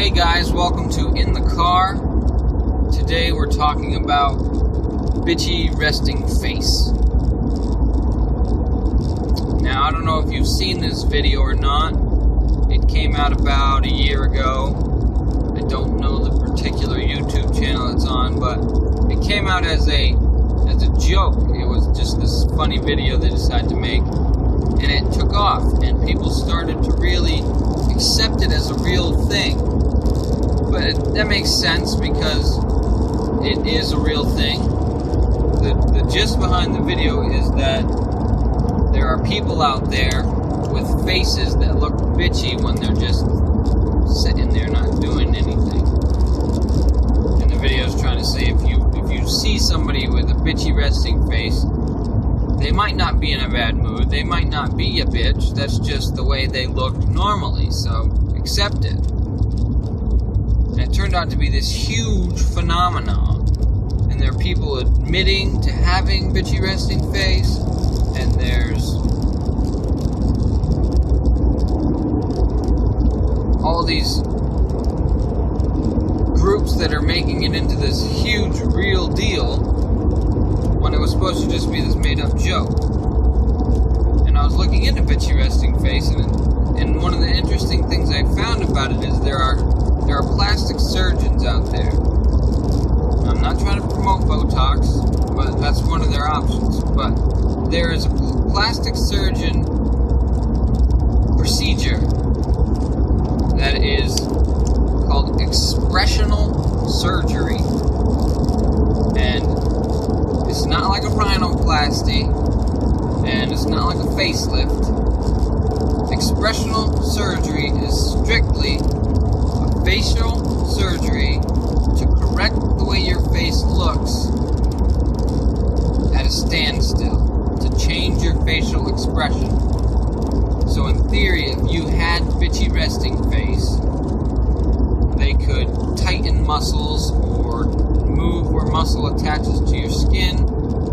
Hey guys, welcome to In the Car. Today we're talking about Bitchy Resting Face. Now, I don't know if you've seen this video or not. It came out about a year ago. I don't know the particular YouTube channel it's on, but it came out as a joke. It was just this funny video they decided to make, and it took off, and people started to really accept it as a real thing. But that makes sense because it is a real thing. The gist behind the video is that there are people out there with faces that look bitchy when they're just sitting there not doing anything. And the video is trying to say if you see somebody with a bitchy resting face, they might not be in a bad mood, they might not be a bitch, that's just the way they look normally, so accept it. And it turned out to be this huge phenomenon, and there are people admitting to having bitchy resting face, and there's all these groups that are making it into this huge real deal when it was supposed to just be this made-up joke. And I was looking into bitchy resting face, and one of the interesting things I found about it is there are plastic surgeons out there. I'm not trying to promote Botox, but that's one of their options. But there is a plastic surgeon procedure that is called expressional surgery. And it's not like a rhinoplasty, and it's not like a facelift. Expressional surgery is strictly a facial surgery to correct the way your face looks at a standstill, to change your facial expression. So in theory, if you had bitchy resting face, they could tighten muscles or move where muscle attaches to your skin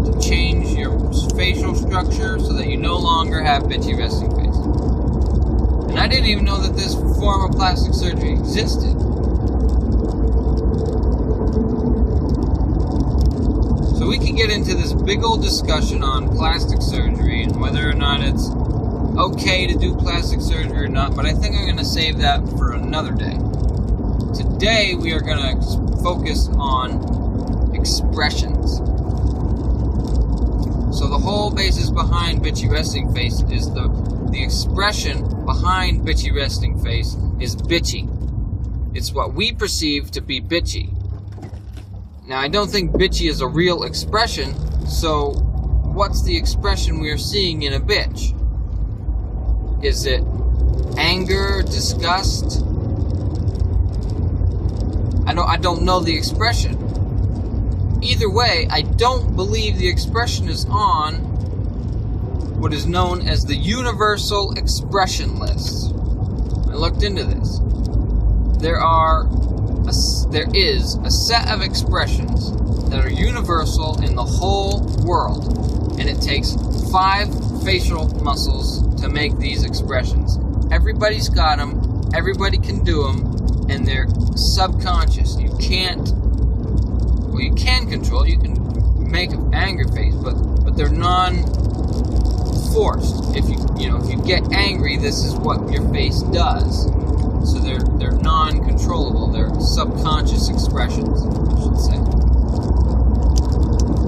to change your facial structure so that you no longer have bitchy resting face. And I didn't even know that this form of plastic surgery existed. So we can get into this big old discussion on plastic surgery and whether or not it's okay to do plastic surgery or not, but I think I'm going to save that for another day. Today we are going to focus on expressions. So the whole basis behind bitchy resting face is the expression behind bitchy resting face is bitchy. It's what we perceive to be bitchy. Now, I don't think bitchy is a real expression, so what's the expression we are seeing in a bitch? Is it anger, disgust? I don't know the expression. Either way, I don't believe the expression is on what is known as the universal expression list. I looked into this. There is a set of expressions that are universal in the whole world, and it takes 5 facial muscles to make these expressions. Everybody's got them, everybody can do them, and they're subconscious. You can control, you can make an anger face, but they're non-forced. If you get angry, this is what your face does. So they're non-controllable. They're subconscious expressions, I should say.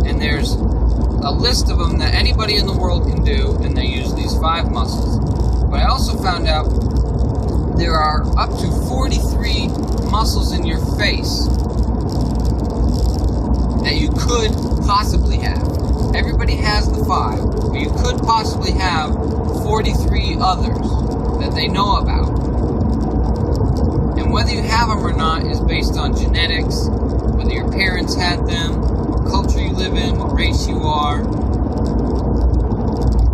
And there's a list of them that anybody in the world can do, and they use these 5 muscles. But I also found out there are up to 43 muscles in your face that you could possibly have. Everybody has the 5, but you could possibly have 43 others that they know about. And whether you have them or not is based on genetics, whether your parents had them, what culture you live in, what race you are.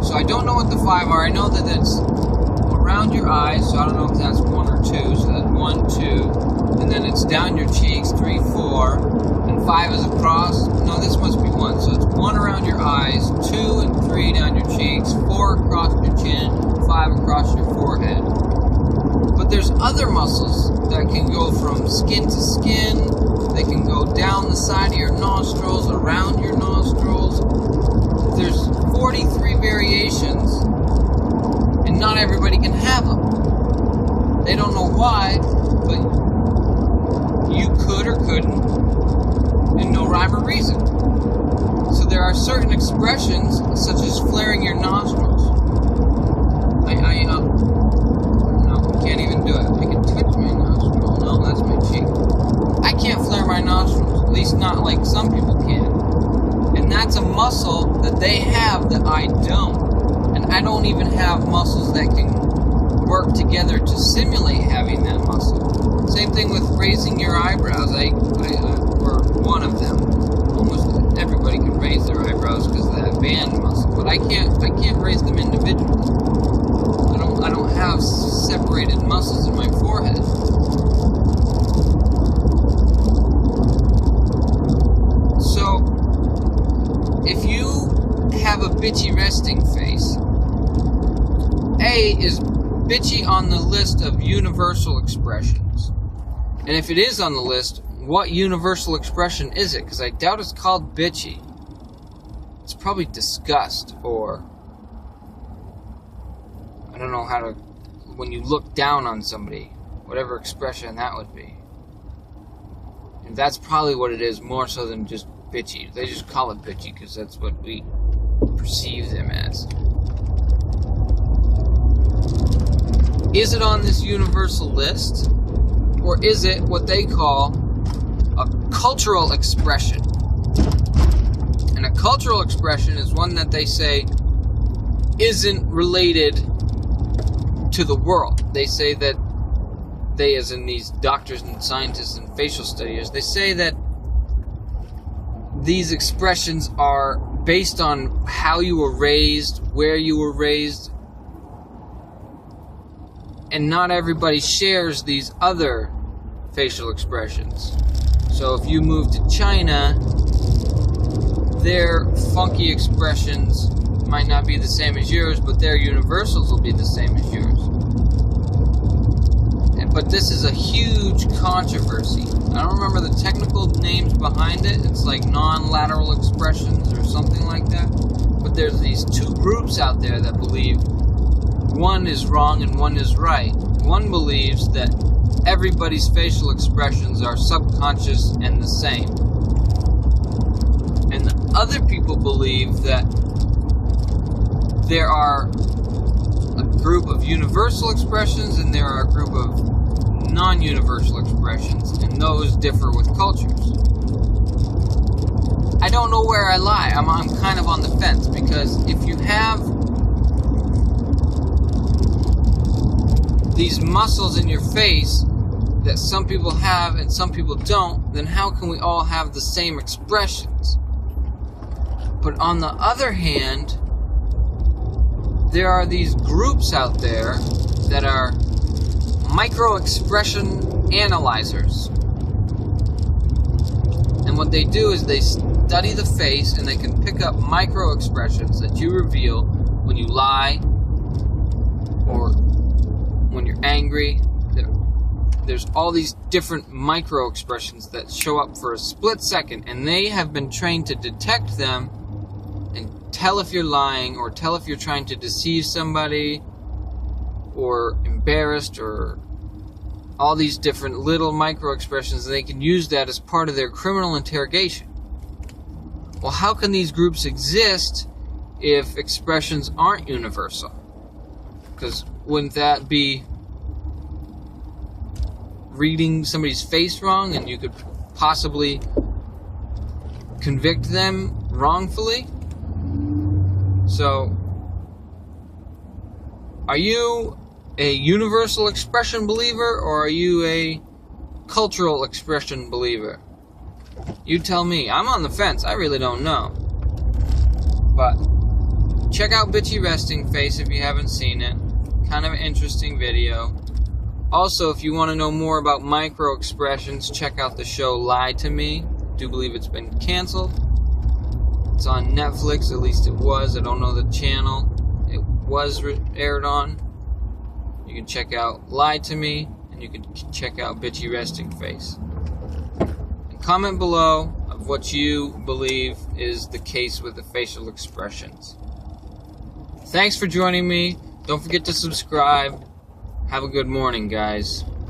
So I don't know what the 5 are. I know that it's around your eyes, so I don't know if that's 1 or 2. So that's 1, 2, and then it's down your cheeks, 3, 4, and 5 is across. No, this must be 1. So it's 1 around your eyes, 2 and 3 down your cheeks, 4 across your chin, 5 across your forehead. But there's other muscles that can go from skin to skin. They can go down the side of your nostrils, around your nostrils. There's 43 variations, and not everybody can have them. They don't know why, but you could or couldn't, and no rhyme or reason. So there are certain expressions, such as flaring your nostrils. No, can't even do it. I can twitch my nostril. No, that's my cheek. I can't flare my nostrils, at least not like some people can. And that's a muscle that they have that I don't. And I don't even have muscles that can work together to simulate having that muscle. Same thing with raising your eyebrows. Or one of them. Almost everybody can raise their eyebrows because of that band muscle, but I can't raise them individually. I don't have separated muscles in my forehead. So if you have a bitchy resting face, is bitchy on the list of universal expressions? And if it is on the list, what universal expression is it? Because I doubt it's called bitchy. It's probably disgust, or I don't know how to, when you look down on somebody, whatever expression that would be. And that's probably what it is, more so than just bitchy. They just call it bitchy because that's what we perceive them as. Is it on this universal list? Or is it what they call a cultural expression? And a cultural expression is one that they say isn't related to the world. They say that they, as in these doctors and scientists and facial studiers, they say that these expressions are based on how you were raised, where you were raised, and not everybody shares these other facial expressions. So if you move to China, their funky expressions might not be the same as yours, but their universals will be the same as yours. But this is a huge controversy. I don't remember the technical names behind it. It's like non-lateral expressions or something like that. But there's these two groups out there that believe one is wrong and one is right. One believes that everybody's facial expressions are subconscious and the same. And the other people believe that there are a group of universal expressions and there are a group of non-universal expressions, and those differ with cultures. I don't know where I lie. I'm kind of on the fence, because if you have these muscles in your face that some people have and some people don't, then how can we all have the same expressions? But on the other hand, there are these groups out there that are micro-expression analyzers. And what they do is they study the face and they can pick up micro-expressions that you reveal when you lie or when you're angry. There's all these different micro-expressions that show up for a split second, and they have been trained to detect them and tell if you're lying or tell if you're trying to deceive somebody or embarrassed, or all these different little micro-expressions, and they can use that as part of their criminal interrogation. Well, how can these groups exist if expressions aren't universal? Because wouldn't that be reading somebody's face wrong, and you could possibly convict them wrongfully? So, are you a universal expression believer, or are you a cultural expression believer? You tell me. I'm on the fence. I really don't know. But check out Bitchy Resting Face if you haven't seen it. Kind of an interesting video. Also, if you want to know more about micro expressions, check out the show Lie to Me. I do believe it's been canceled. It's on Netflix, at least it was. I don't know the channel it was aired on. You can check out Lie to Me, and you can check out Bitchy Resting Face. And comment below of what you believe is the case with the facial expressions. Thanks for joining me. Don't forget to subscribe. Have a good morning, guys.